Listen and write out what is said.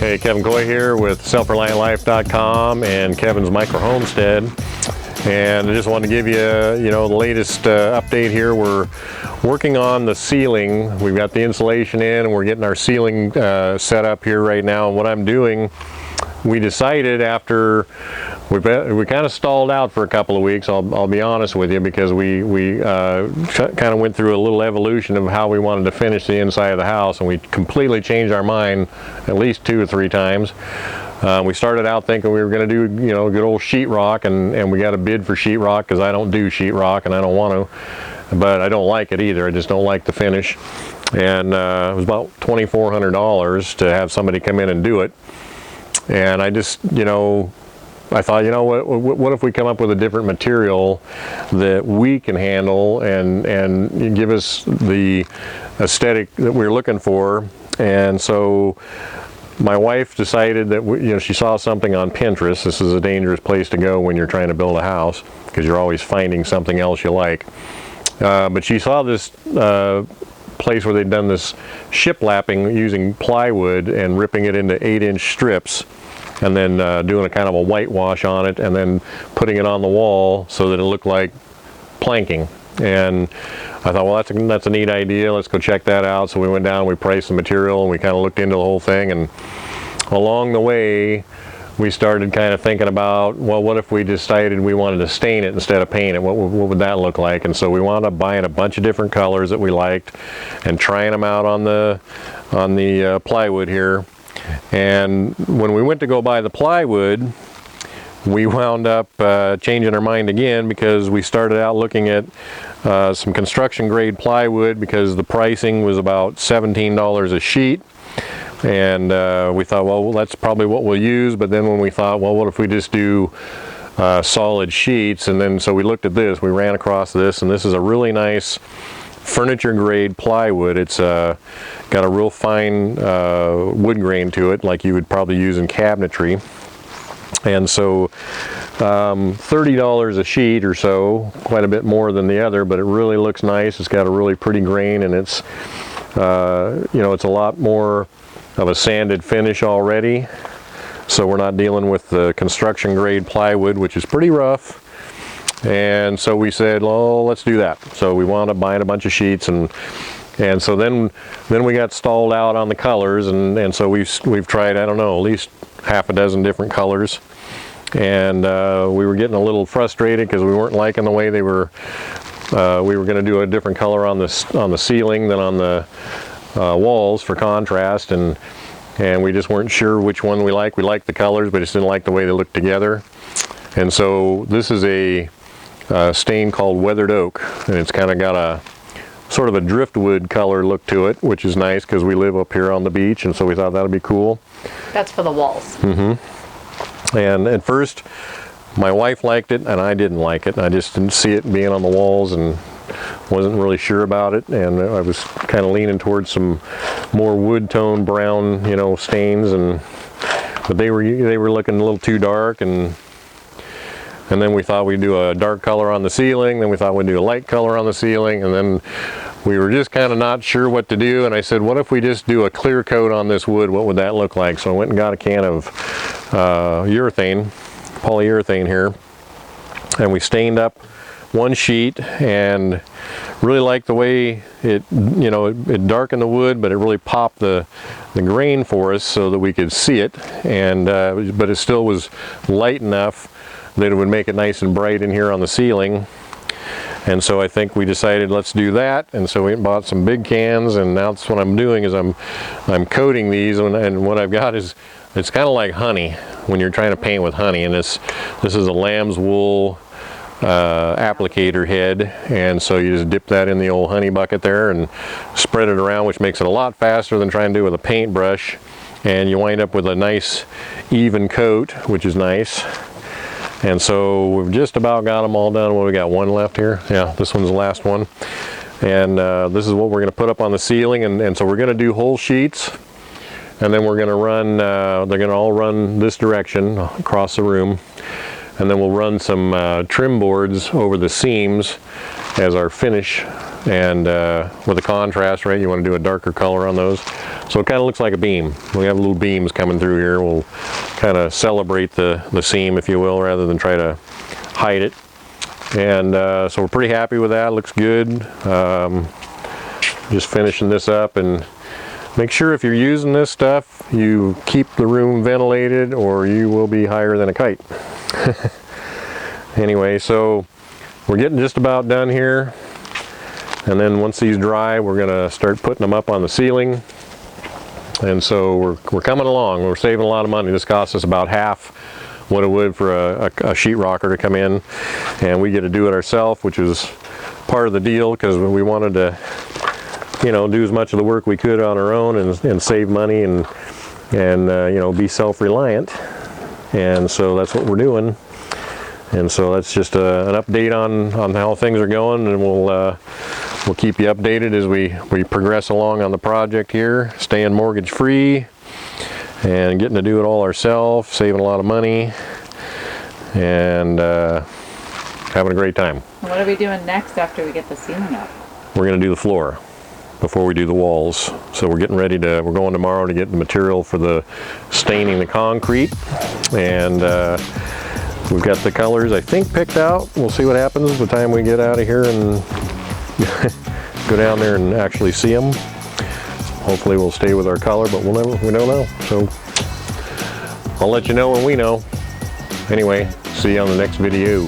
Hey, Kevin Coy here with selfreliantlife.com and Kevin's Micro Homestead. And I just wanted to give you, the latest update here. We're working on the ceiling. We've got the insulation in and we're getting our ceiling set up here right now. And what I'm doing, we decided after we kind of stalled out for a couple of weeks, I'll be honest with you, because we kind of went through a little evolution of how we wanted to finish the inside of the house, and we completely changed our mind at least 2 or 3 times. We started out thinking we were going to do, good old sheetrock, and we got a bid for sheetrock because I don't do sheetrock and I don't want to, but I don't like it either. I just don't like the finish. And it was about $2,400 to have somebody come in and do it. And I just, I thought, what if we come up with a different material that we can handle and give us the aesthetic that we're looking for. And so my wife decided that, she saw something on Pinterest. This is a dangerous place to go when you're trying to build a house because you're always finding something else you like. But she saw this place where they'd done this shiplapping using plywood and ripping it into 8-inch strips, and then doing a kind of a whitewash on it, and then putting it on the wall so that it looked like planking. And I thought, well, that's a neat idea. Let's go check that out. So we went down, we priced the material, and we kind of looked into the whole thing. And along the way, we started kind of thinking about, well, what if we decided we wanted to stain it instead of paint it? What would that look like? And so we wound up buying a bunch of different colors that we liked and trying them out on the plywood here. And when we went to go buy the plywood, we wound up changing our mind again, because we started out looking at some construction grade plywood, because the pricing was about $17 a sheet. And we thought, well, that's probably what we'll use. But then when we thought, well, what if we just do solid sheets? And then so we looked at this, we ran across this, and this is a really nice furniture grade plywood. It's got a real fine wood grain to it, like you would probably use in cabinetry. And so $30 a sheet or so, quite a bit more than the other, but it really looks nice. It's got a really pretty grain, and it's it's a lot more of a sanded finish already, so we're not dealing with the construction grade plywood, which is pretty rough. And so we said, well, let's do that. So we wound up buying a bunch of sheets, and so then we got stalled out on the colors, and so we've tried, I don't know, at least half a dozen different colors. And we were getting a little frustrated because we weren't liking the way they were. We were going to do a different color on the ceiling than on the walls for contrast, and we just weren't sure which one we liked. We liked the colors, but just didn't like the way they looked together. And so this is a stain called Weathered Oak, and it's kind of got a sort of a driftwood color look to it, which is nice because we live up here on the beach, and so we thought that would be cool. That's for the walls. Mm-hmm. And at first my wife liked it and I didn't like it. I just didn't see it being on the walls and wasn't really sure about it, and I was kind of leaning towards some more wood tone brown, stains, but they were looking a little too dark, and then we thought we'd do a dark color on the ceiling, then we thought we'd do a light color on the ceiling, and then we were just kind of not sure what to do. And I said, what if we just do a clear coat on this wood? What would that look like? So I went and got a can of polyurethane here, and we stained up one sheet, and really liked the way it it darkened the wood, but it really popped the grain for us so that we could see it, and but it still was light enough that it would make it nice and bright in here on the ceiling. And so I think we decided, let's do that. And so we bought some big cans, and now that's what I'm doing, is I'm coating these, and what I've got is, it's kind of like honey when you're trying to paint with honey. And this is a lamb's wool applicator head, and so you just dip that in the old honey bucket there and spread it around, which makes it a lot faster than trying to do it with a paintbrush, and you wind up with a nice even coat, which is nice. And so we've just about got them all done. Well, we got one left here. Yeah, this one's the last one. And this is what we're going to put up on the ceiling, and so we're going to do whole sheets, and then we're going to run, they're going to all run this direction across the room. And then we'll run some trim boards over the seams as our finish and with the contrast, right, you want to do a darker color on those. So it kind of looks like a beam. We have little beams coming through here. We'll kind of celebrate the seam, if you will, rather than try to hide it. And so we're pretty happy with that. Looks good. Just finishing this up, and make sure if you're using this stuff, you keep the room ventilated or you will be higher than a kite. Anyway, so we're getting just about done here. And then once these dry, we're gonna start putting them up on the ceiling. And so we're coming along. We're saving a lot of money. This costs us about half what it would for a sheetrocker to come in, and we get to do it ourselves, which is part of the deal, because we wanted to, you know, do as much of the work we could on our own and save money and you know, be self-reliant. And so that's what we're doing. And so that's just an update on how things are going, and we'll keep you updated as we progress along on the project here, staying mortgage free and getting to do it all ourselves, saving a lot of money, and having a great time. What are we doing next after we get the ceiling up? We're going to do the floor before we do the walls. So we're getting ready to, we're going tomorrow to get the material for the staining the concrete, and we've got the colors, I think, picked out. We'll see what happens by the time we get out of here and go down there and actually see them. Hopefully we'll stay with our color, but we don't know. So I'll let you know when we know. Anyway, see you on the next video.